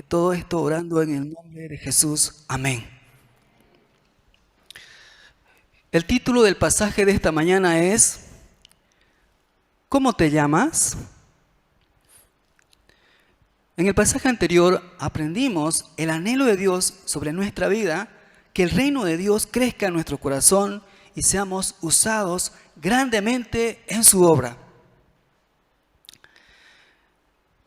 Todo esto orando en el nombre de Jesús. Amén. El título del pasaje de esta mañana es ¿cómo te llamas? En el pasaje anterior aprendimos el anhelo de Dios sobre nuestra vida, que el reino de Dios crezca en nuestro corazón y seamos usados grandemente en su obra.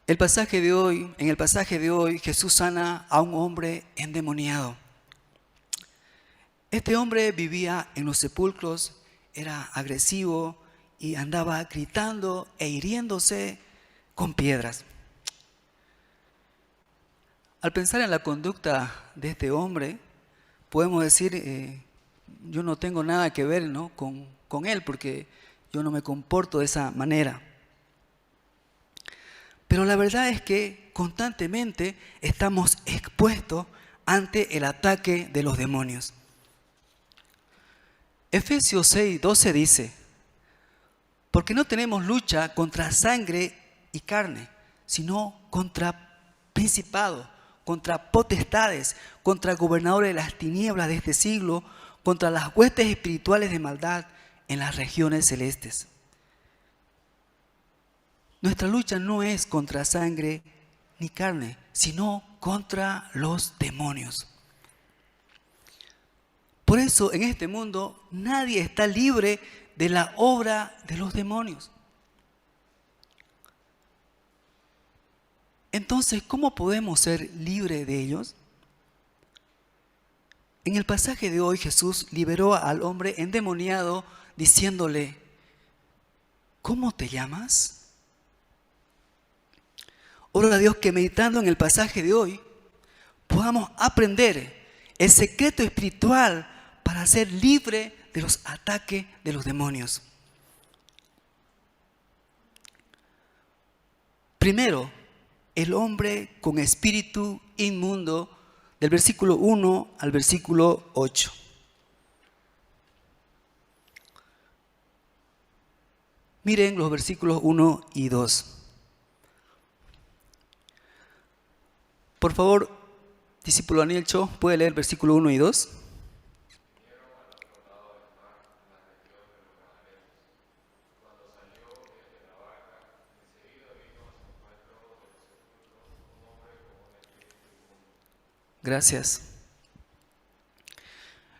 En el pasaje de hoy, Jesús sana a un hombre endemoniado. Este hombre vivía en los sepulcros, era agresivo y andaba gritando e hiriéndose con piedras. Al pensar en la conducta de este hombre, podemos decir, yo no tengo nada que ver, ¿no?, con él, porque yo no me comporto de esa manera. Pero la verdad es que constantemente estamos expuestos ante el ataque de los demonios. Efesios 6:12 dice: porque no tenemos lucha contra sangre y carne, sino contra principados, contra potestades, contra gobernadores de las tinieblas de este siglo, contra las huestes espirituales de maldad en las regiones celestes. Nuestra lucha no es contra sangre ni carne, sino contra los demonios. Por eso en este mundo nadie está libre de la obra de los demonios. Entonces, ¿cómo podemos ser libres de ellos? En el pasaje de hoy Jesús liberó al hombre endemoniado diciéndole: ¿cómo te llamas? Oro a Dios que meditando en el pasaje de hoy podamos aprender el secreto espiritual para ser libre de los ataques de los demonios. Primero, el hombre con espíritu inmundo, del versículo 1 al versículo 8. Miren los versículos 1 y 2. Por favor, discípulo Daniel Cho, ¿puede leer versículo 1 y 2? Gracias.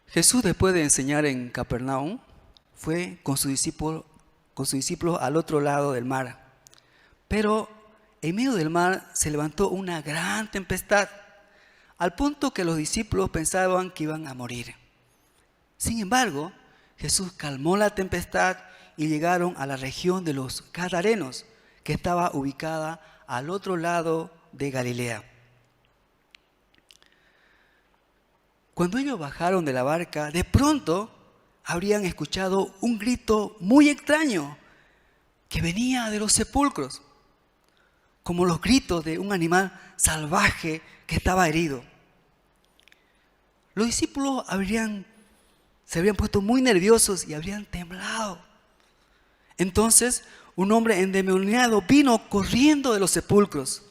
Jesús, después de enseñar en Capernaum, fue con sus discípulos al otro lado del mar. Pero en medio del mar se levantó una gran tempestad, al punto que los discípulos pensaban que iban a morir. Sin embargo, Jesús calmó la tempestad y llegaron a la región de los Gadarenos, que estaba ubicada al otro lado de Galilea. Cuando ellos bajaron de la barca, de pronto habrían escuchado un grito muy extraño que venía de los sepulcros, como los gritos de un animal salvaje que estaba herido. Los discípulos se habrían puesto muy nerviosos y habrían temblado. Entonces, un hombre endemoniado vino corriendo de los sepulcros.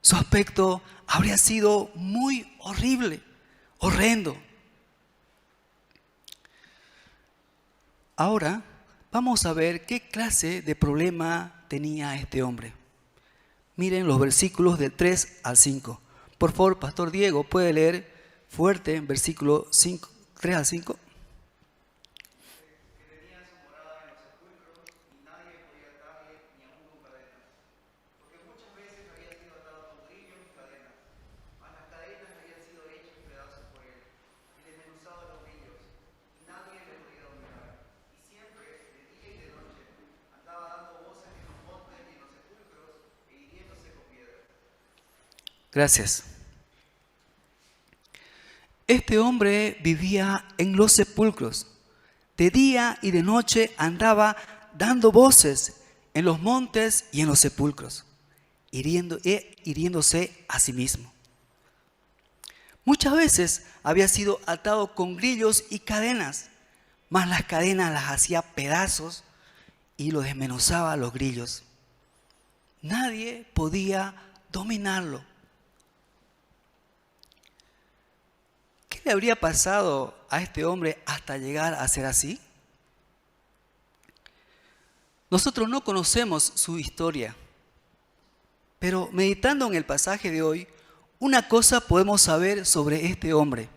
Su aspecto habría sido muy horrible, horrendo. Ahora vamos a ver qué clase de problema tenía este hombre. Miren los versículos del 3 al 5. Por favor, Pastor Diego, ¿puede leer fuerte versículo 5, 3 al 5? Gracias. Este hombre vivía en los sepulcros. De día y de noche andaba dando voces en los montes y en los sepulcros, hiriéndose a sí mismo. Muchas veces había sido atado con grillos y cadenas, mas las cadenas las hacía pedazos y lo desmenuzaba a los grillos. Nadie podía dominarlo. ¿Qué le habría pasado a este hombre hasta llegar a ser así? Nosotros no conocemos su historia, pero meditando en el pasaje de hoy, una cosa podemos saber sobre este hombre.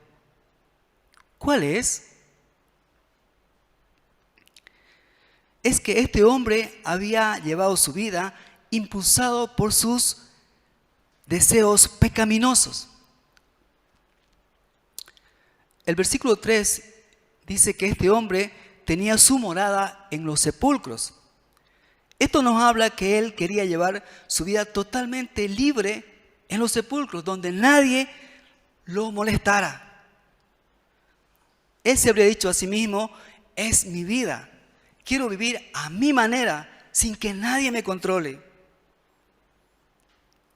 ¿Cuál es? Es que este hombre había llevado su vida impulsado por sus deseos pecaminosos. El versículo 3 dice que este hombre tenía su morada en los sepulcros. Esto nos habla que él quería llevar su vida totalmente libre en los sepulcros, donde nadie lo molestara. Él se habría dicho a sí mismo, es mi vida, quiero vivir a mi manera, sin que nadie me controle.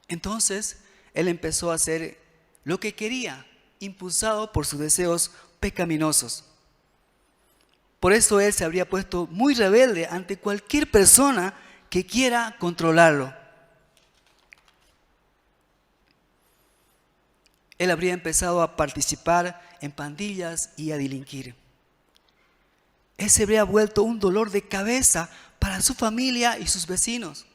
Entonces, él empezó a hacer lo que quería, impulsado por sus deseos pecaminosos. Por eso él se habría puesto muy rebelde ante cualquier persona que quiera controlarlo. Él habría empezado a participar en pandillas y a delinquir. Él se habría vuelto un dolor de cabeza para su familia y sus vecinos.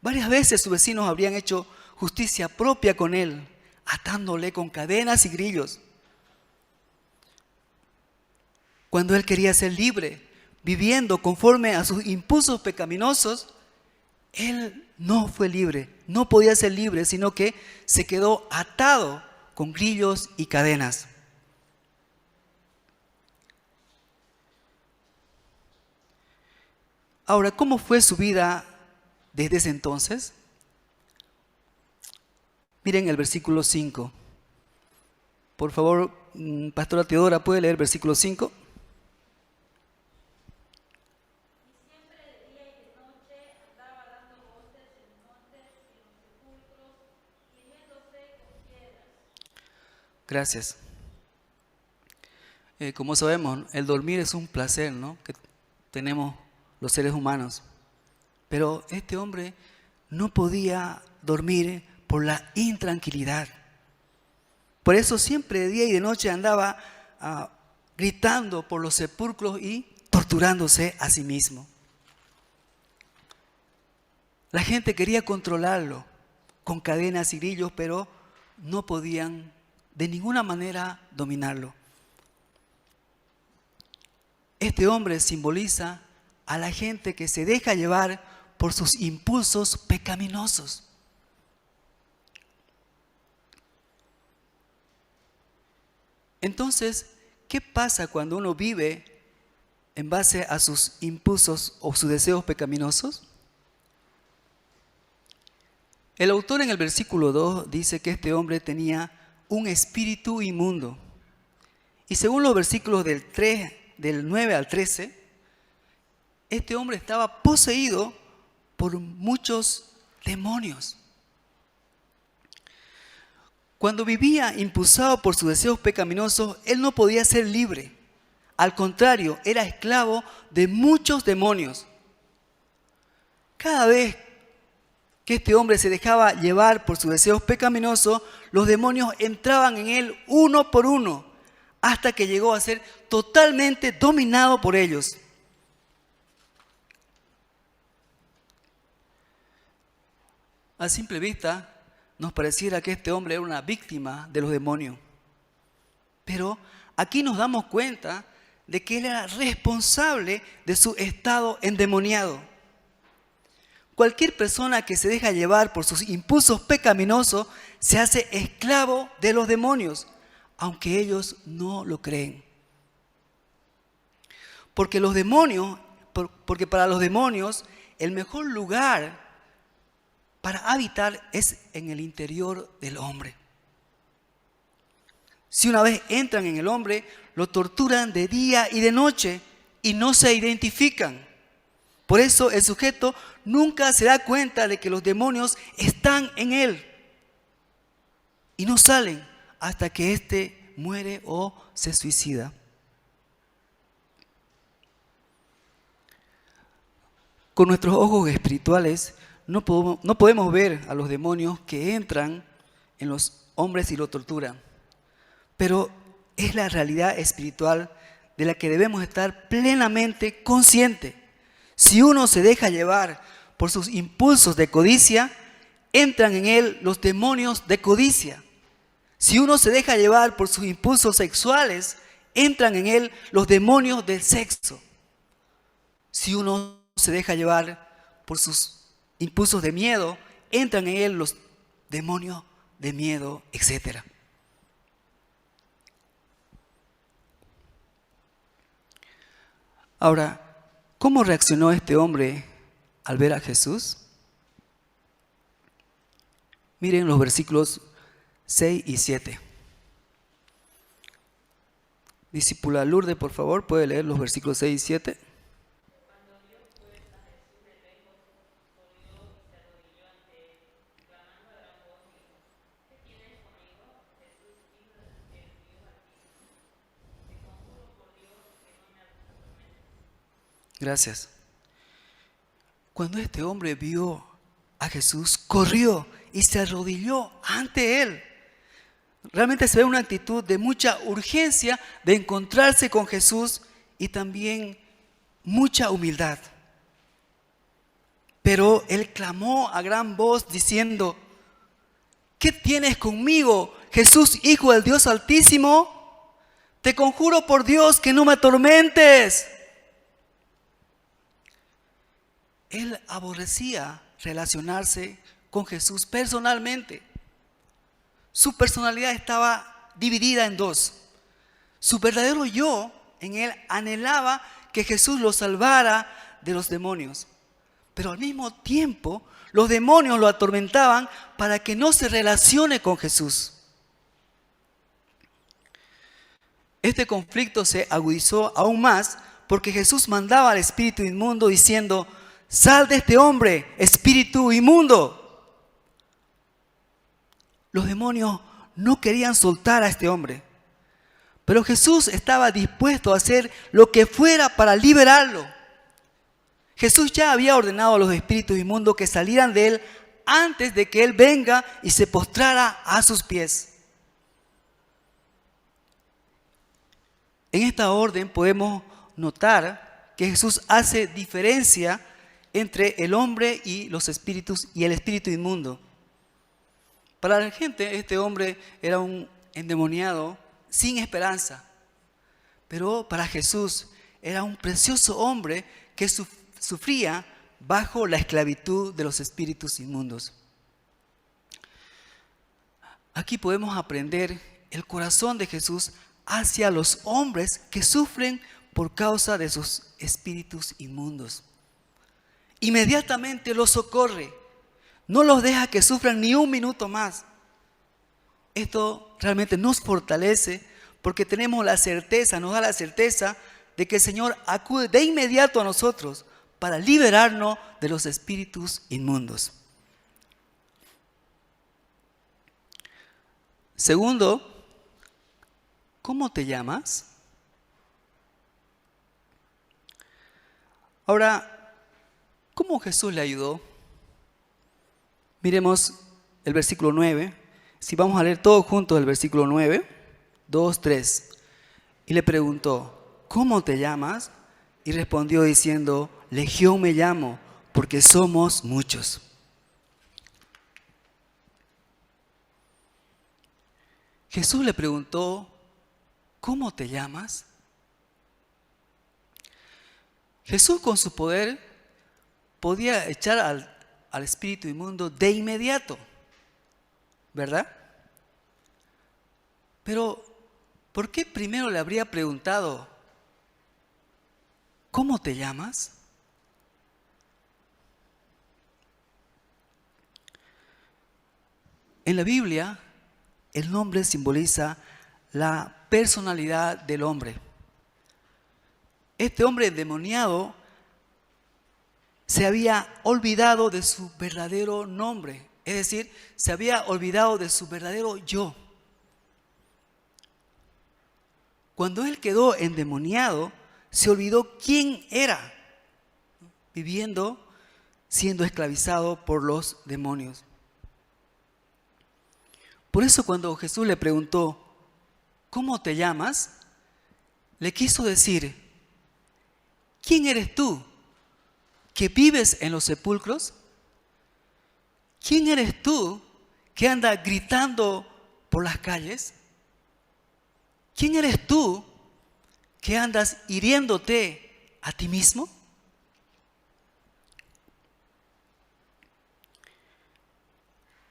Varias veces sus vecinos habrían hecho justicia propia con él, atándole con cadenas y grillos. Cuando él quería ser libre, viviendo conforme a sus impulsos pecaminosos, él no fue libre, no podía ser libre, sino que se quedó atado con grillos y cadenas. Ahora, ¿cómo fue su vida desde ese entonces? Miren el versículo 5. Por favor, Pastora Teodora, ¿puede leer el versículo 5? Gracias. Como sabemos, el dormir es un placer, ¿no?, que tenemos los seres humanos. Pero este hombre no podía dormir por la intranquilidad. Por eso siempre de día y de noche andaba gritando por los sepulcros y torturándose a sí mismo. La gente quería controlarlo con cadenas y grillos, pero no podían de ninguna manera dominarlo. Este hombre simboliza a la gente que se deja llevar por sus impulsos pecaminosos. Entonces, ¿qué pasa cuando uno vive en base a sus impulsos o sus deseos pecaminosos? El autor en el versículo 2 dice que este hombre tenía un espíritu inmundo. Y según los versículos del 9 al 13, este hombre estaba poseído por muchos demonios. Cuando vivía impulsado por sus deseos pecaminosos, él no podía ser libre. Al contrario, era esclavo de muchos demonios. Cada vez que este hombre se dejaba llevar por sus deseos pecaminosos, los demonios entraban en él uno por uno, hasta que llegó a ser totalmente dominado por ellos. A simple vista, nos pareciera que este hombre era una víctima de los demonios. Pero aquí nos damos cuenta de que él era responsable de su estado endemoniado. Cualquier persona que se deja llevar por sus impulsos pecaminosos se hace esclavo de los demonios, aunque ellos no lo creen. Porque para los demonios el mejor lugar para habitar es en el interior del hombre. Si una vez entran en el hombre, lo torturan de día y de noche y no se identifican. Por eso el sujeto nunca se da cuenta de que los demonios están en él y no salen hasta que éste muere o se suicida. Con nuestros ojos espirituales no podemos ver a los demonios que entran en los hombres y los torturan. Pero es la realidad espiritual de la que debemos estar plenamente conscientes. Si uno se deja llevar por sus impulsos de codicia, entran en él los demonios de codicia. Si uno se deja llevar por sus impulsos sexuales, entran en él los demonios del sexo. Si uno se deja llevar por sus impulsos de miedo, entran en él los demonios de miedo, etc. Ahora, ¿cómo reaccionó este hombre al ver a Jesús? Miren los versículos 6 y 7. Discípula Lourdes, por favor, puede leer los versículos 6 y 7. Gracias. Cuando este hombre vio a Jesús, corrió y se arrodilló ante él. Realmente se ve una actitud de mucha urgencia de encontrarse con Jesús y también mucha humildad. Pero él clamó a gran voz diciendo: ¿qué tienes conmigo, Jesús, Hijo del Dios Altísimo? Te conjuro por Dios que no me atormentes. Él aborrecía relacionarse con Jesús personalmente. Su personalidad estaba dividida en dos. Su verdadero yo en él anhelaba que Jesús lo salvara de los demonios. Pero al mismo tiempo, los demonios lo atormentaban para que no se relacione con Jesús. Este conflicto se agudizó aún más porque Jesús mandaba al espíritu inmundo diciendo: sal de este hombre, espíritu inmundo. Los demonios no querían soltar a este hombre, pero Jesús estaba dispuesto a hacer lo que fuera para liberarlo. Jesús ya había ordenado a los espíritus inmundos que salieran de él antes de que él venga y se postrara a sus pies. En esta orden podemos notar que Jesús hace diferencia entre el hombre y los espíritus y el espíritu inmundo. Para la gente, este hombre era un endemoniado sin esperanza. Pero para Jesús era un precioso hombre que sufría bajo la esclavitud de los espíritus inmundos. Aquí podemos aprender el corazón de Jesús hacia los hombres que sufren por causa de sus espíritus inmundos. Inmediatamente los socorre, no los deja que sufran ni un minuto más. Esto realmente nos fortalece porque tenemos la certeza, nos da la certeza de que el Señor acude de inmediato a nosotros para liberarnos de los espíritus inmundos. Segundo, ¿cómo te llamas? Ahora, ¿cómo Jesús le ayudó? Miremos el versículo 9. Si vamos a leer todos juntos el versículo 9, 2, 3. Y le preguntó: ¿cómo te llamas? Y respondió diciendo: Legión me llamo, porque somos muchos. Jesús le preguntó: ¿cómo te llamas? Jesús con su poder podía echar al espíritu inmundo de inmediato, ¿verdad? Pero, ¿por qué primero le habría preguntado: ¿cómo te llamas? En la Biblia, el nombre simboliza la personalidad del hombre. Este hombre endemoniado se había olvidado de su verdadero nombre, es decir, se había olvidado de su verdadero yo. Cuando él quedó endemoniado, se olvidó quién era, viviendo siendo esclavizado por los demonios. Por eso cuando Jesús le preguntó, ¿cómo te llamas?, le quiso decir, ¿quién eres tú que vives en los sepulcros? ¿Quién eres tú que anda gritando por las calles? ¿Quién eres tú que andas hiriéndote a ti mismo?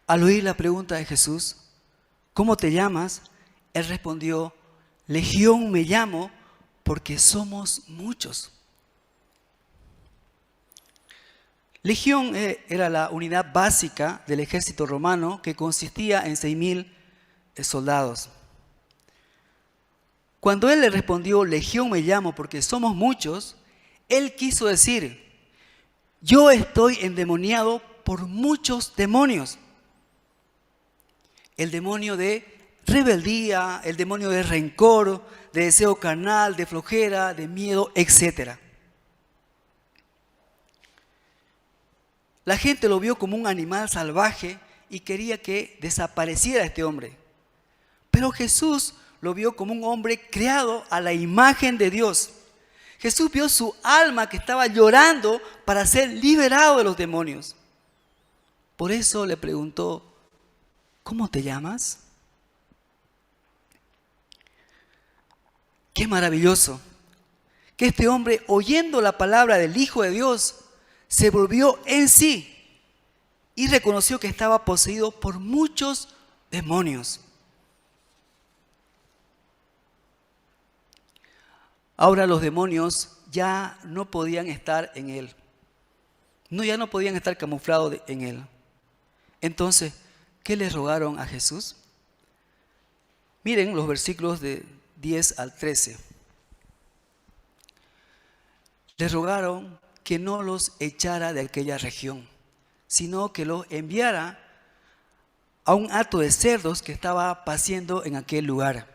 Al oír la pregunta de Jesús, ¿cómo te llamas?, él respondió, Legión me llamo porque somos muchos. Legión era la unidad básica del ejército romano que consistía en 6.000 soldados. Cuando él le respondió, Legión me llamo porque somos muchos, él quiso decir, yo estoy endemoniado por muchos demonios. El demonio de rebeldía, el demonio de rencor, de deseo carnal, de flojera, de miedo, etc. La gente lo vio como un animal salvaje y quería que desapareciera este hombre. Pero Jesús lo vio como un hombre creado a la imagen de Dios. Jesús vio su alma que estaba llorando para ser liberado de los demonios. Por eso le preguntó, ¿cómo te llamas? Qué maravilloso que este hombre, oyendo la palabra del Hijo de Dios, se volvió en sí y reconoció que estaba poseído por muchos demonios. Ahora los demonios ya no podían estar en él. Ya no podían estar camuflados en él. Entonces, ¿qué le rogaron a Jesús? Miren los versículos de 10 al 13. Le rogaron que no los echara de aquella región, sino que los enviara a un hato de cerdos que estaba paciendo en aquel lugar.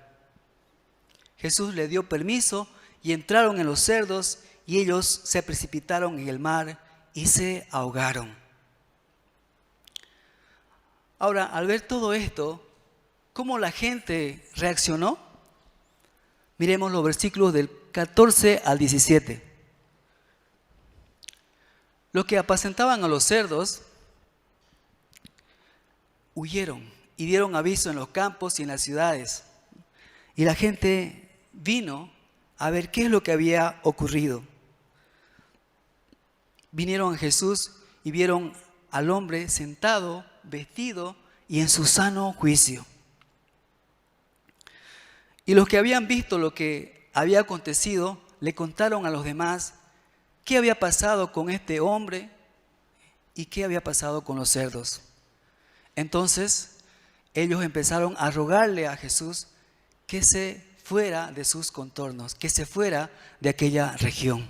Jesús le dio permiso y entraron en los cerdos y ellos se precipitaron en el mar y se ahogaron. Ahora, al ver todo esto, ¿cómo la gente reaccionó? Miremos los versículos del 14 al 17. Los que apacentaban a los cerdos huyeron y dieron aviso en los campos y en las ciudades. Y la gente vino a ver qué es lo que había ocurrido. Vinieron a Jesús y vieron al hombre sentado, vestido y en su sano juicio. Y los que habían visto lo que había acontecido, le contaron a los demás qué había pasado con este hombre y qué había pasado con los cerdos. Entonces, ellos empezaron a rogarle a Jesús que se fuera de sus contornos, que se fuera de aquella región.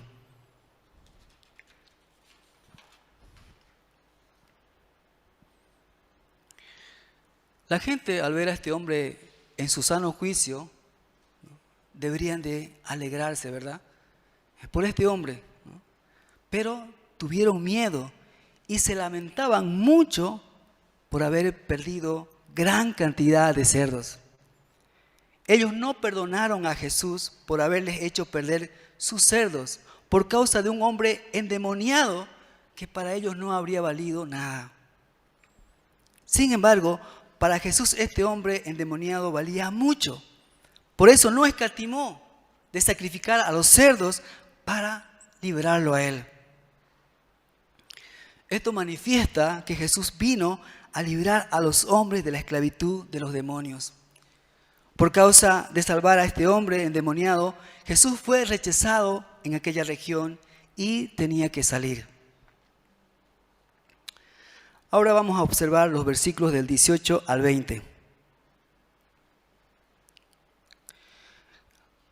La gente, al ver a este hombre en su sano juicio, deberían de alegrarse, ¿verdad?, por este hombre, ¿no? Pero tuvieron miedo y se lamentaban mucho por haber perdido gran cantidad de cerdos. Ellos no perdonaron a Jesús por haberles hecho perder sus cerdos por causa de un hombre endemoniado que para ellos no habría valido nada. Sin embargo, para Jesús este hombre endemoniado valía mucho. Por eso no escatimó de sacrificar a los cerdos para liberarlo a él. Esto manifiesta que Jesús vino a librar a los hombres de la esclavitud de los demonios. Por causa de salvar a este hombre endemoniado, Jesús fue rechazado en aquella región y tenía que salir. Ahora vamos a observar los versículos del 18 al 20.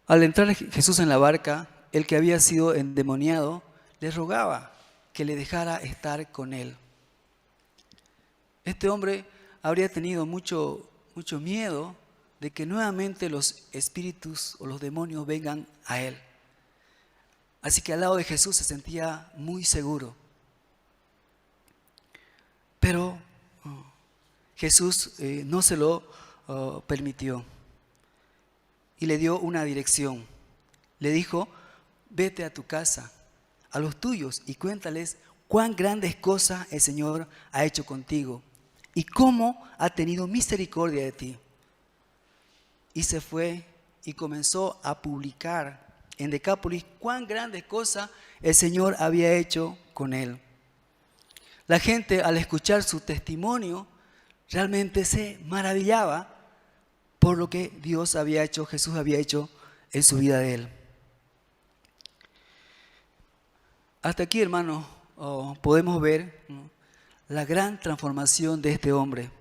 Al entrar Jesús en la barca, el que había sido endemoniado le rogaba que le dejara estar con él. Este hombre habría tenido mucho miedo de que nuevamente los espíritus o los demonios vengan a él. Así que al lado de Jesús se sentía muy seguro. Jesús no se lo permitió y le dio una dirección. Le dijo: vete a tu casa, a los tuyos, y cuéntales cuán grandes cosas el Señor ha hecho contigo y cómo ha tenido misericordia de ti. Y se fue y comenzó a publicar en Decápolis cuán grandes cosas el Señor había hecho con él. La gente, al escuchar su testimonio, realmente se maravillaba por lo que Dios había hecho, Jesús había hecho en su vida de él. Hasta aquí, hermanos, podemos ver, ¿no?, la gran transformación de este hombre.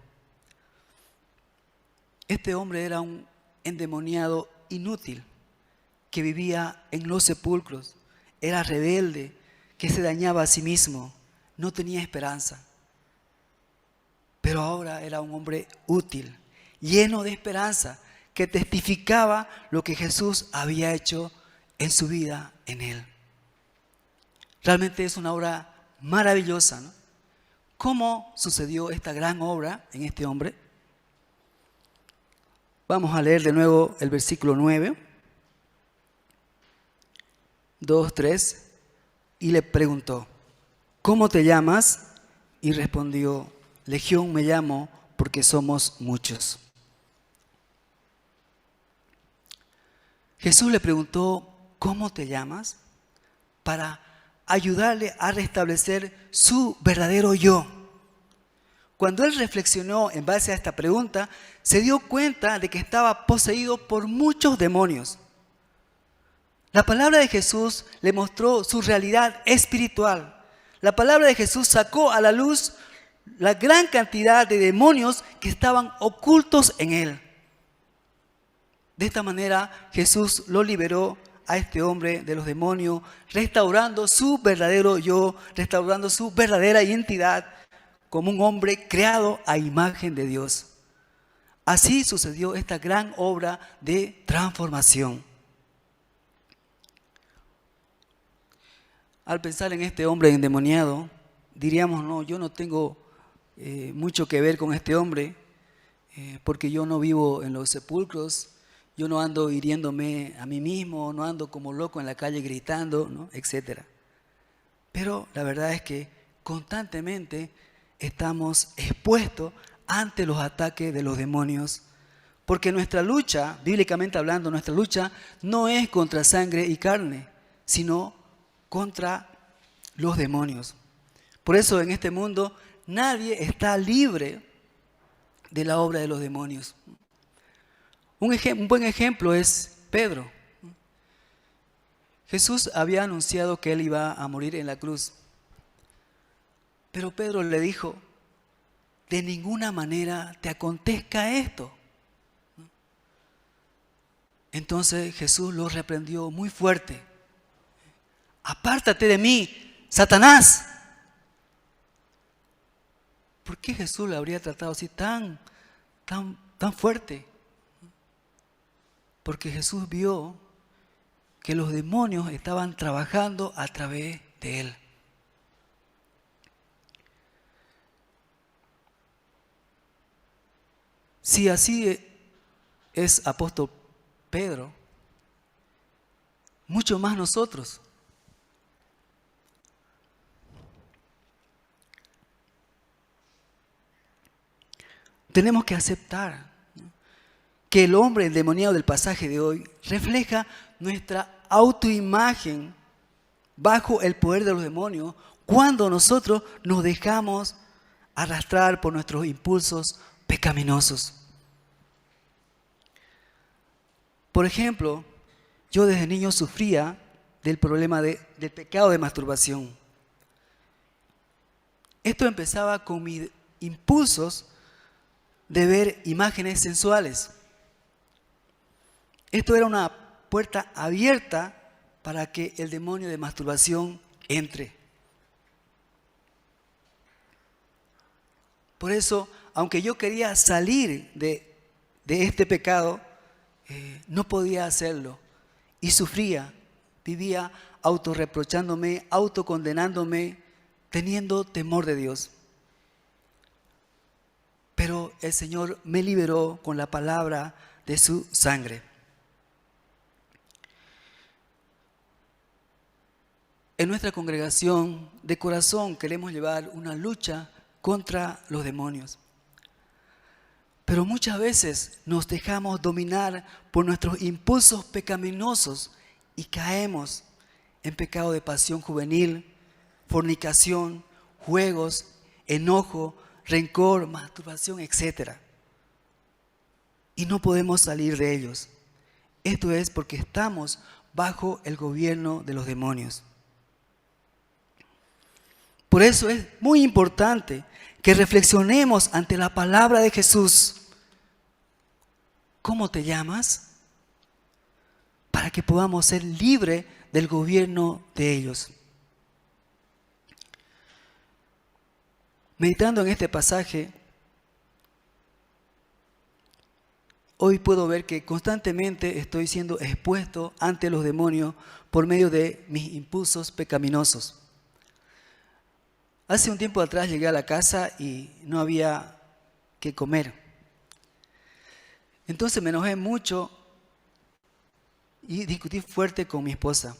Este hombre era un endemoniado inútil que vivía en los sepulcros, era rebelde, que se dañaba a sí mismo, no tenía esperanza. Pero ahora era un hombre útil, lleno de esperanza, que testificaba lo que Jesús había hecho en su vida, en él. Realmente es una obra maravillosa, ¿no? ¿Cómo sucedió esta gran obra en este hombre? Vamos a leer de nuevo el versículo 9, 2, 3, y le preguntó: ¿cómo te llamas? Y respondió: Legión me llamo, porque somos muchos. Jesús le preguntó: ¿cómo te llamas?, para ayudarle a restablecer su verdadero yo. Cuando él reflexionó en base a esta pregunta, se dio cuenta de que estaba poseído por muchos demonios. La palabra de Jesús le mostró su realidad espiritual. La palabra de Jesús sacó a la luz la gran cantidad de demonios que estaban ocultos en él. De esta manera, Jesús lo liberó a este hombre de los demonios, restaurando su verdadero yo, restaurando su verdadera identidad como un hombre creado a imagen de Dios. Así sucedió esta gran obra de transformación. Al pensar en este hombre endemoniado, diríamos: no, yo no tengo mucho que ver con este hombre, porque yo no vivo en los sepulcros, yo no ando hiriéndome a mí mismo, no ando como loco en la calle gritando, ¿no?, etc. Pero la verdad es que constantemente estamos expuestos ante los ataques de los demonios, porque nuestra lucha, bíblicamente hablando, nuestra lucha no es contra sangre y carne, sino contra los demonios. Por eso en este mundo nadie está libre de la obra de los demonios. Un buen ejemplo es Pedro. Jesús había anunciado que él iba a morir en la cruz. Pero Pedro le dijo: de ninguna manera te acontezca esto. Entonces Jesús lo reprendió muy fuerte: apártate de mí, Satanás. ¿Por qué Jesús le habría tratado así tan fuerte? Porque Jesús vio que los demonios estaban trabajando a través de él. Si así es apóstol Pedro, mucho más nosotros. Tenemos que aceptar que el hombre endemoniado del pasaje de hoy refleja nuestra autoimagen bajo el poder de los demonios cuando nosotros nos dejamos arrastrar por nuestros impulsos pecaminosos. Por ejemplo, yo desde niño sufría del problema del pecado de masturbación. Esto empezaba con mis impulsos de ver imágenes sensuales. Esto era una puerta abierta para que el demonio de masturbación entre. Por eso, aunque yo quería salir de este pecado, no podía hacerlo y sufría, vivía autorreprochándome, autocondenándome, teniendo temor de Dios. Pero pero el Señor me liberó con la palabra de su sangre. En nuestra congregación de corazón queremos llevar una lucha contra los demonios. Pero muchas veces nos dejamos dominar por nuestros impulsos pecaminosos y caemos en pecado de pasión juvenil, fornicación, juegos, enojo, rencor, masturbación, etc. Y no podemos salir de ellos. Esto es porque estamos bajo el gobierno de los demonios. Por eso es muy importante que reflexionemos ante la palabra de Jesús. ¿Cómo te llamas? Para que podamos ser libres del gobierno de ellos. Meditando en este pasaje, hoy puedo ver que constantemente estoy siendo expuesto ante los demonios por medio de mis impulsos pecaminosos. Hace un tiempo atrás llegué a la casa y no había que comer. Entonces me enojé mucho y discutí fuerte con mi esposa.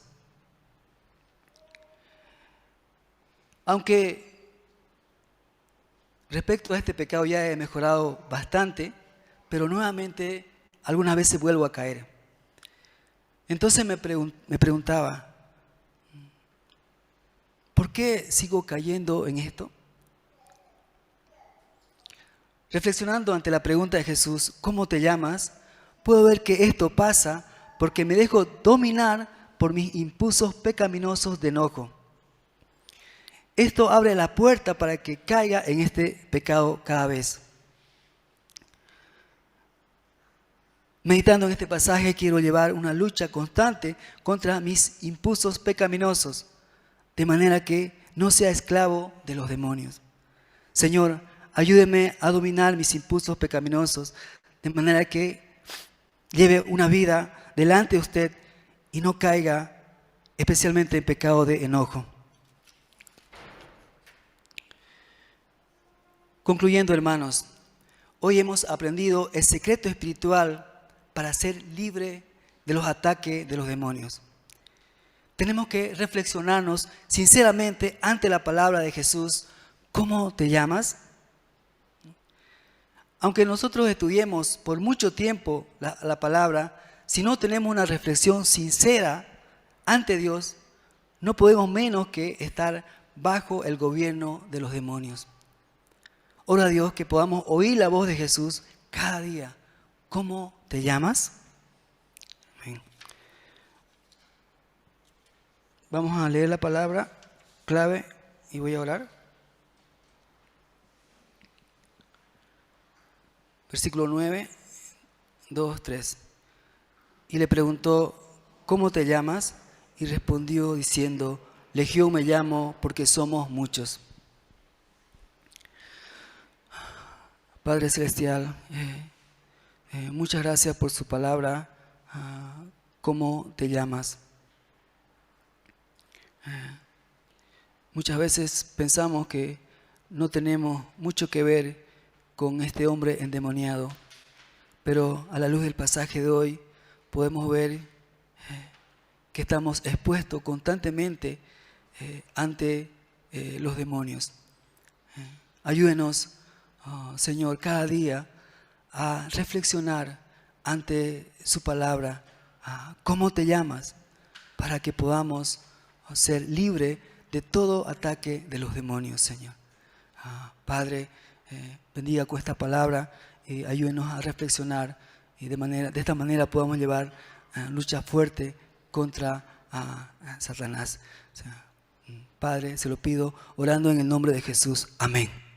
Aunque respecto a este pecado ya he mejorado bastante, pero nuevamente algunas veces vuelvo a caer. Entonces me preguntaba, ¿por qué sigo cayendo en esto? Reflexionando ante la pregunta de Jesús, ¿cómo te llamas?, puedo ver que esto pasa porque me dejo dominar por mis impulsos pecaminosos de enojo. Esto abre la puerta para que caiga en este pecado cada vez. Meditando en este pasaje, quiero llevar una lucha constante contra mis impulsos pecaminosos, de manera que no sea esclavo de los demonios. Señor, ayúdeme a dominar mis impulsos pecaminosos, de manera que lleve una vida delante de usted y no caiga especialmente en pecado de enojo. Concluyendo, hermanos, hoy hemos aprendido el secreto espiritual para ser libre de los ataques de los demonios. Tenemos que reflexionarnos sinceramente ante la palabra de Jesús. ¿Cómo te llamas? Aunque nosotros estudiemos por mucho tiempo la palabra, si no tenemos una reflexión sincera ante Dios, no podemos menos que estar bajo el gobierno de los demonios. Ora a Dios que podamos oír la voz de Jesús cada día. ¿Cómo te llamas? Amén. Vamos a leer la palabra clave y voy a orar. Versículo 9, 2, 3. Y le preguntó, ¿cómo te llamas? Y respondió diciendo, Legión me llamo porque somos muchos. Padre Celestial, muchas gracias por su palabra. ¿Cómo te llamas? Muchas veces pensamos que no tenemos mucho que ver con este hombre endemoniado, pero a la luz del pasaje de hoy podemos ver que estamos expuestos constantemente ante los demonios. Ayúdenos, Señor, cada día a reflexionar ante su palabra. ¿Cómo te llamas? Para que podamos ser libres de todo ataque de los demonios, Señor. Padre, bendiga con esta palabra y ayúdenos a reflexionar y de esta manera podamos llevar lucha fuerte contra Satanás. Padre, se lo pido orando en el nombre de Jesús. Amén.